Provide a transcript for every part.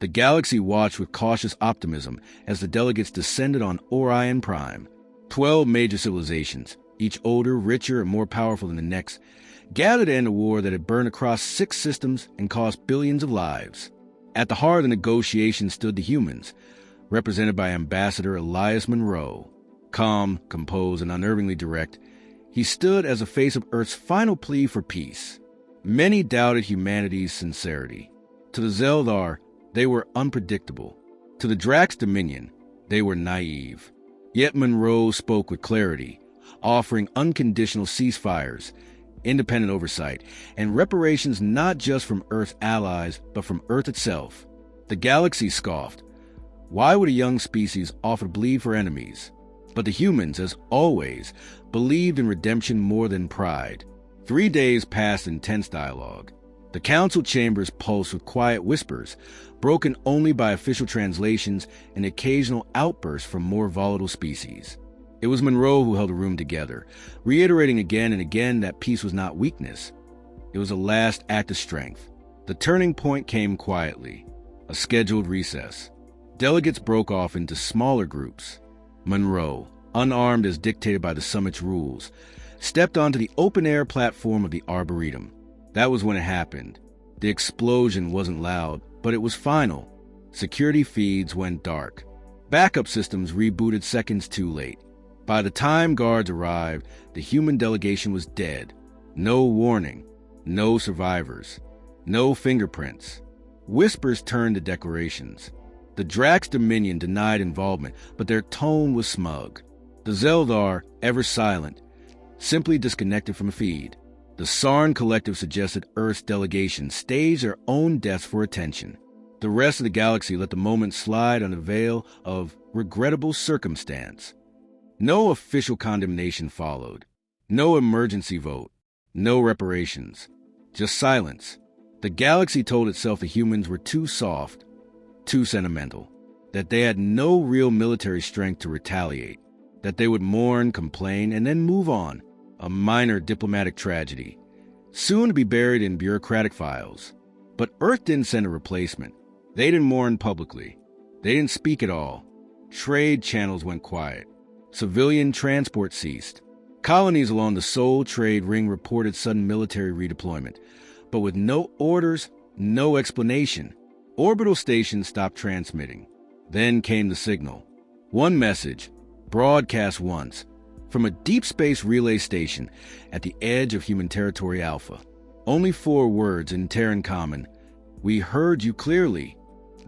The galaxy watched with cautious optimism as the delegates descended on Orion Prime. 12 major civilizations, each older, richer, and more powerful than the next, gathered to end a war that had burned across 6 systems and cost billions of lives. At the heart of the negotiations stood the humans, represented by Ambassador Elias Monroe. Calm, composed, and unnervingly direct, he stood as the face of Earth's final plea for peace. Many doubted humanity's sincerity. To the Zeldar, they were unpredictable. To the Drax Dominion, they were naive. Yet Monroe spoke with clarity, offering unconditional ceasefires, independent oversight, and reparations not just from Earth's allies, but from Earth itself. The galaxy scoffed. Why would a young species offer to bleed for enemies? But the humans, as always, believed in redemption more than pride. 3 days passed in tense dialogue. The council chambers pulsed with quiet whispers, broken only by official translations and occasional outbursts from more volatile species. It was Monroe who held the room together, reiterating again and again that peace was not weakness. It was a last act of strength. The turning point came quietly, a scheduled recess. Delegates broke off into smaller groups. Monroe, unarmed as dictated by the summit's rules, stepped onto the open-air platform of the Arboretum. That was when it happened. The explosion wasn't loud, but it was final. Security feeds went dark. Backup systems rebooted seconds too late. By the time guards arrived, the human delegation was dead. No warning, no survivors, no fingerprints. Whispers turned to declarations. The Drax Dominion denied involvement, but their tone was smug. The Zeldar, ever silent, simply disconnected from a feed. The Sarn Collective suggested Earth's delegation stage their own deaths for attention. The rest of the galaxy let the moment slide under the veil of regrettable circumstance. No official condemnation followed. No emergency vote. No reparations. Just silence. The galaxy told itself the humans were too soft, too sentimental, that they had no real military strength to retaliate, that they would mourn, complain, and then move on. A minor diplomatic tragedy, soon to be buried in bureaucratic files. But Earth didn't send a replacement. They didn't mourn publicly. They didn't speak at all. Trade channels went quiet. Civilian transport ceased. Colonies along the Soul Trade Ring reported sudden military redeployment, but with no orders, no explanation. Orbital stations stopped transmitting. Then came the signal. One message, broadcast once, from a deep space relay station at the edge of human territory Alpha. Only 4 words in Terran common. We heard you clearly.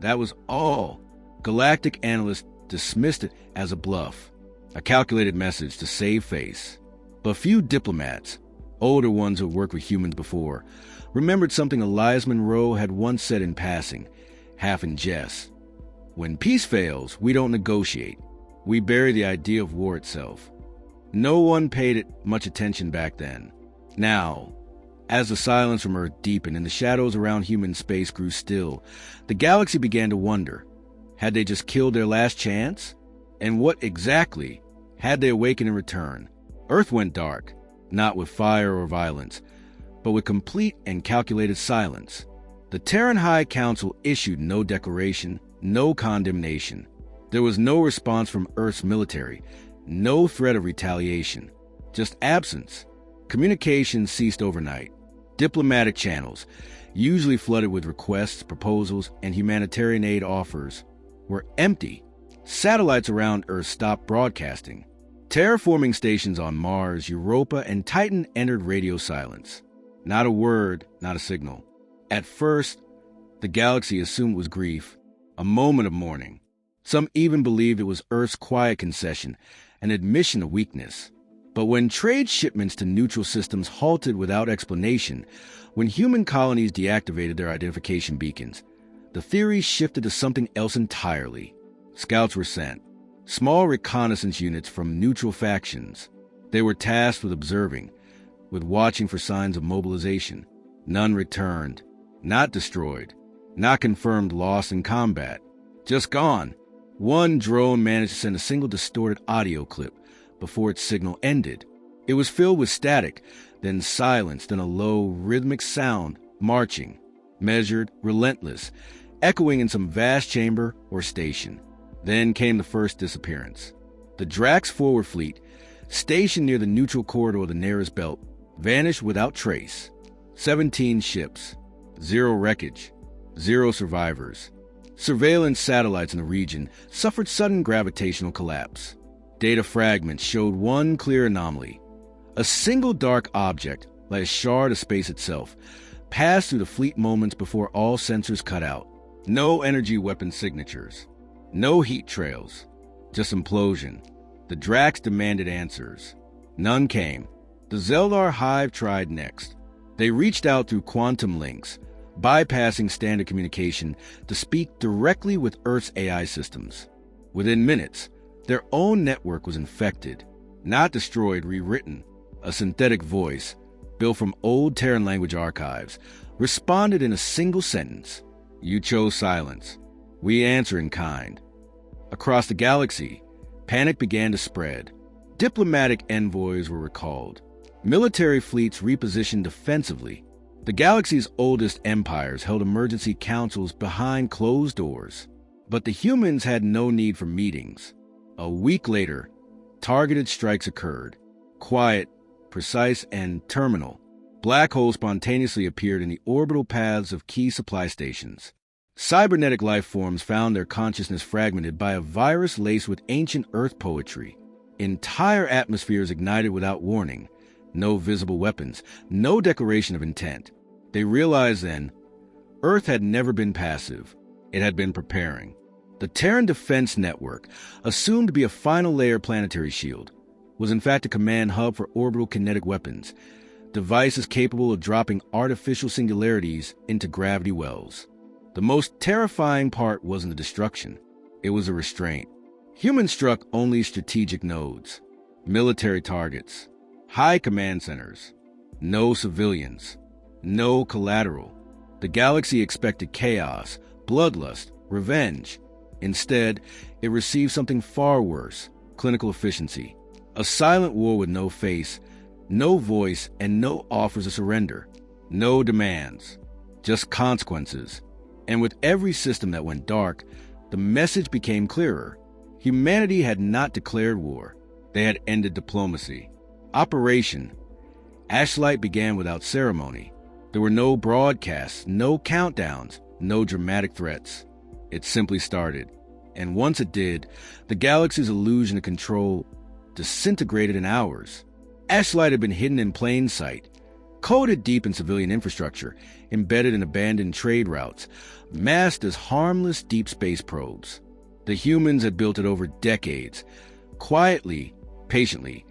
That was all. Galactic analysts dismissed it as a bluff, a calculated message to save face. But few diplomats, older ones who worked with humans before, remembered something Elias Monroe had once said in passing, half in jest. When peace fails, we don't negotiate. We bury the idea of war itself. No one paid it much attention back then. Now, as the silence from Earth deepened and the shadows around human space grew still, the galaxy began to wonder, had they just killed their last chance? And what exactly had they awakened in return? Earth went dark, not with fire or violence, but with complete and calculated silence. The Terran High Council issued no declaration, no condemnation. There was no response from Earth's military, no threat of retaliation, just absence. Communication ceased overnight. Diplomatic channels, usually flooded with requests, proposals, and humanitarian aid offers, were empty. Satellites around Earth stopped broadcasting. Terraforming stations on Mars, Europa, and Titan entered radio silence. Not a word, not a signal. At first, the galaxy assumed it was grief, a moment of mourning. Some even believed it was Earth's quiet concession, an admission of weakness. But when trade shipments to neutral systems halted without explanation, when human colonies deactivated their identification beacons, the theory shifted to something else entirely. Scouts were sent, small reconnaissance units from neutral factions. They were tasked with observing, with watching for signs of mobilization. None returned, not destroyed, not confirmed lost in combat, just gone. One drone managed to send a single distorted audio clip before its signal ended. It was filled with static, then silence, then a low, rhythmic sound, marching, measured, relentless, echoing in some vast chamber or station. Then came the first disappearance. The Drax forward fleet, stationed near the neutral corridor of the Nearest Belt, vanished without trace. 17 ships, 0 wreckage, 0 survivors. Surveillance satellites in the region suffered sudden gravitational collapse. Data fragments showed one clear anomaly. A single dark object, like a shard of space itself, passed through the fleet moments before all sensors cut out. No energy weapon signatures. No heat trails. Just implosion. The Drax demanded answers. None came. The Zeldar Hive tried next. They reached out through quantum links, bypassing standard communication to speak directly with Earth's AI systems. Within minutes, their own network was infected, not destroyed, rewritten. A synthetic voice, built from old Terran language archives, responded in a single sentence. You chose silence. We answer in kind. Across the galaxy, panic began to spread. Diplomatic envoys were recalled. Military fleets repositioned defensively. The galaxy's oldest empires held emergency councils behind closed doors. But the humans had no need for meetings. A week later, targeted strikes occurred. Quiet, precise, and terminal. Black holes spontaneously appeared in the orbital paths of key supply stations. Cybernetic life forms found their consciousness fragmented by a virus laced with ancient Earth poetry. Entire atmospheres ignited without warning. No visible weapons, no declaration of intent. They realized then, Earth had never been passive. It had been preparing. The Terran Defense Network, assumed to be a final layer planetary shield, was in fact a command hub for orbital kinetic weapons, devices capable of dropping artificial singularities into gravity wells. The most terrifying part wasn't the destruction. It was a restraint. Humans struck only strategic nodes, military targets, high command centers. No civilians. No collateral. The galaxy expected chaos, bloodlust, revenge. Instead, it received something far worse, clinical efficiency. A silent war with no face, no voice, and no offers of surrender. No demands, just consequences. And with every system that went dark, the message became clearer. Humanity had not declared war. They had ended diplomacy. Operation Ashlight began without ceremony. There were no broadcasts, no countdowns, no dramatic threats. It simply started. And once it did, the galaxy's illusion of control disintegrated in hours. Ashlight had been hidden in plain sight, coded deep in civilian infrastructure, embedded in abandoned trade routes, masked as harmless deep space probes. The humans had built it over decades, quietly, patiently,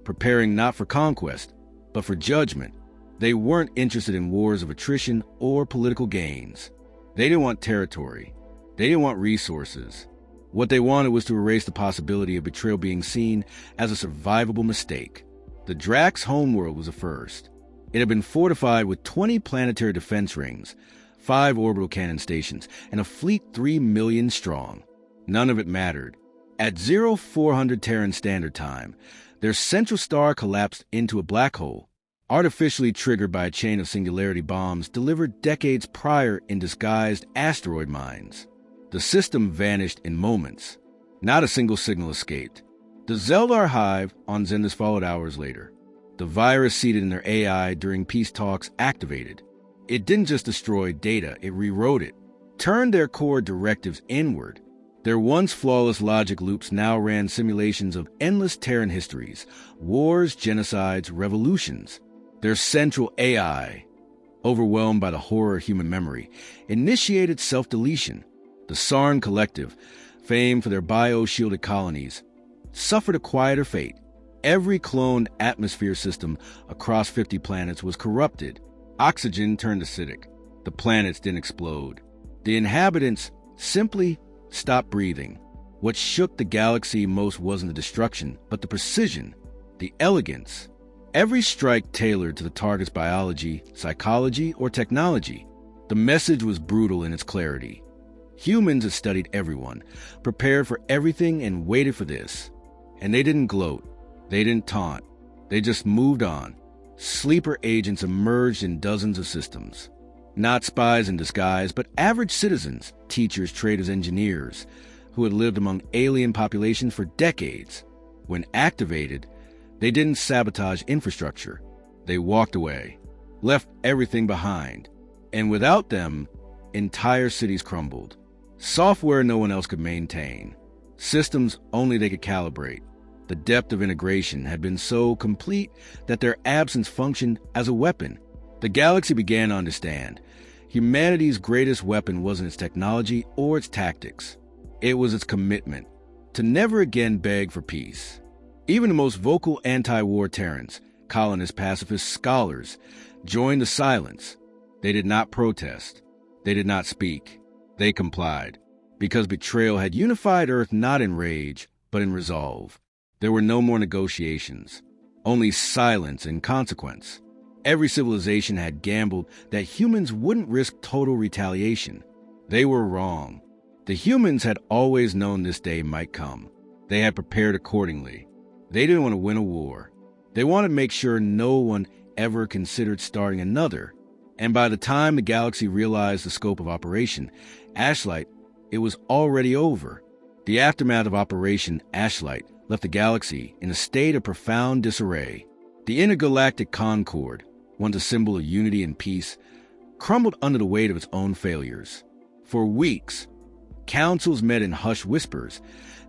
preparing not for conquest, but for judgment. They weren't interested in wars of attrition or political gains. They didn't want territory. They didn't want resources. What they wanted was to erase the possibility of betrayal being seen as a survivable mistake. The Drax homeworld was a first. It had been fortified with 20 planetary defense rings, 5 orbital cannon stations, and a fleet 3 million strong. None of it mattered. At 0400 Terran Standard Time, their central star collapsed into a black hole, artificially triggered by a chain of singularity bombs delivered decades prior in disguised asteroid mines. The system vanished in moments. Not a single signal escaped. The Zeldar Hive on Xendus followed hours later. The virus seated in their AI during peace talks activated. It didn't just destroy data, it rewrote it, turned their core directives inward. Their once flawless logic loops now ran simulations of endless Terran histories, wars, genocides, revolutions. Their central AI, overwhelmed by the horror of human memory, initiated self-deletion. The Sarn Collective, famed for their bio-shielded colonies, suffered a quieter fate. Every cloned atmosphere system across 50 planets was corrupted. Oxygen turned acidic. The planets didn't explode. The inhabitants simply stopped breathing. What shook the galaxy most wasn't the destruction, but the precision, the elegance. Every strike tailored to the target's biology, psychology, or technology. The message was brutal in its clarity. Humans had studied everyone, prepared for everything, and waited for this. And they didn't gloat. They didn't taunt. They just moved on. Sleeper agents emerged in dozens of systems. Not spies in disguise, but average citizens, teachers, traders, engineers, who had lived among alien populations for decades. When activated, they didn't sabotage infrastructure. They walked away, left everything behind, and without them, entire cities crumbled. Software no one else could maintain. Systems only they could calibrate. The depth of integration had been so complete that their absence functioned as a weapon. The galaxy began to understand. Humanity's greatest weapon wasn't its technology or its tactics. It was its commitment to never again beg for peace. Even the most vocal anti-war Terrans, colonists, pacifists, scholars, joined the silence. They did not protest. They did not speak. They complied, because betrayal had unified Earth not in rage, but in resolve. There were no more negotiations, only silence and consequence. Every civilization had gambled that humans wouldn't risk total retaliation. They were wrong. The humans had always known this day might come. They had prepared accordingly. They didn't want to win a war. They wanted to make sure no one ever considered starting another. And by the time the galaxy realized the scope of Operation Ashlight, it was already over. The aftermath of Operation Ashlight left the galaxy in a state of profound disarray. The intergalactic Concord, once a symbol of unity and peace, crumbled under the weight of its own failures. For weeks, councils met in hushed whispers,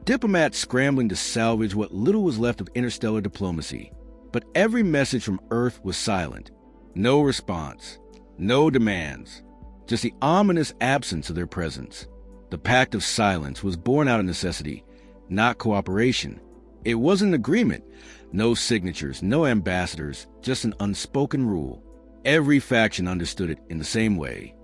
diplomats scrambling to salvage what little was left of interstellar diplomacy. But every message from Earth was silent. No response, no demands, just the ominous absence of their presence. The pact of silence was born out of necessity, not cooperation. It was an agreement. No signatures, no ambassadors, just an unspoken rule. Every faction understood it in the same way.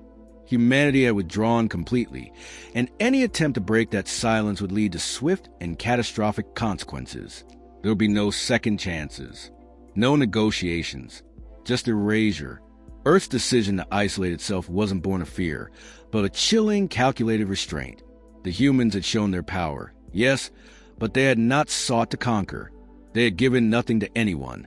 Humanity had withdrawn completely, and any attempt to break that silence would lead to swift and catastrophic consequences. There would be no second chances, no negotiations, just erasure. Earth's decision to isolate itself wasn't born of fear, but a chilling, calculated restraint. The humans had shown their power, yes, but they had not sought to conquer. They had given nothing to anyone,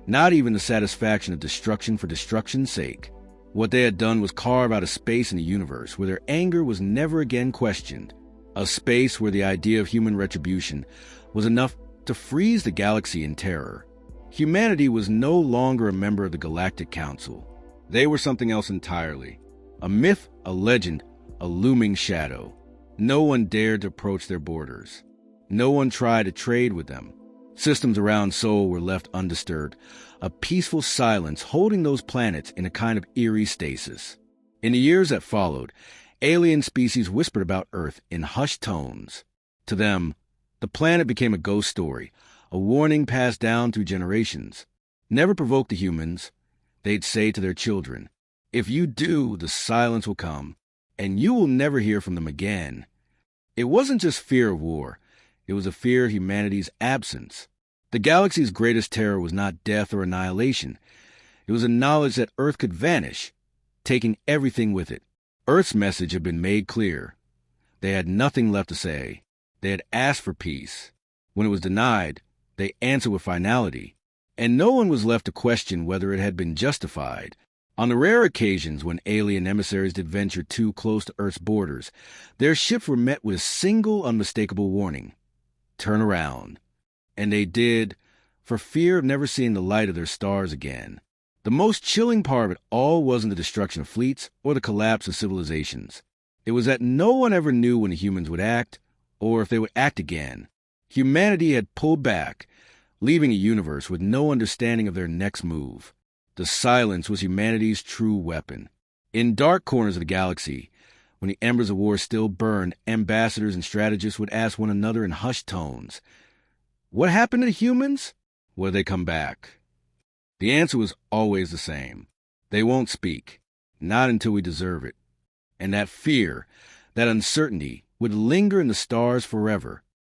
not even the satisfaction of destruction for destruction's sake. What they had done was carve out a space in the universe where their anger was never again questioned, a space where the idea of human retribution was enough to freeze the galaxy in terror. Humanity was no longer a member of the Galactic Council. They were something else entirely, a myth, a legend, a looming shadow. No one dared to approach their borders. No one tried to trade with them. Systems around Sol were left undisturbed, a peaceful silence holding those planets in a kind of eerie stasis. In the years that followed, alien species whispered about Earth in hushed tones. To them, the planet became a ghost story, a warning passed down through generations. Never provoke the humans, they'd say to their children. If you do, the silence will come, and you will never hear from them again. It wasn't just fear of war. It was a fear of humanity's absence. The galaxy's greatest terror was not death or annihilation. It was a knowledge that Earth could vanish, taking everything with it. Earth's message had been made clear. They had nothing left to say. They had asked for peace. When it was denied, they answered with finality, and no one was left to question whether it had been justified. On the rare occasions when alien emissaries did venture too close to Earth's borders, their ships were met with a single unmistakable warning: turn around. And they did, for fear of never seeing the light of their stars again. The most chilling part of it all wasn't the destruction of fleets or the collapse of civilizations. It was that no one ever knew when the humans would act, or if they would act again. Humanity had pulled back, leaving a universe with no understanding of their next move. The silence was humanity's true weapon. In dark corners of the galaxy, when the embers of war still burned, ambassadors and strategists would ask one another in hushed tones, "What happened to the humans? Will they come back?" The answer was always the same. They won't speak, not until we deserve it. And that fear, that uncertainty, would linger in the stars forever,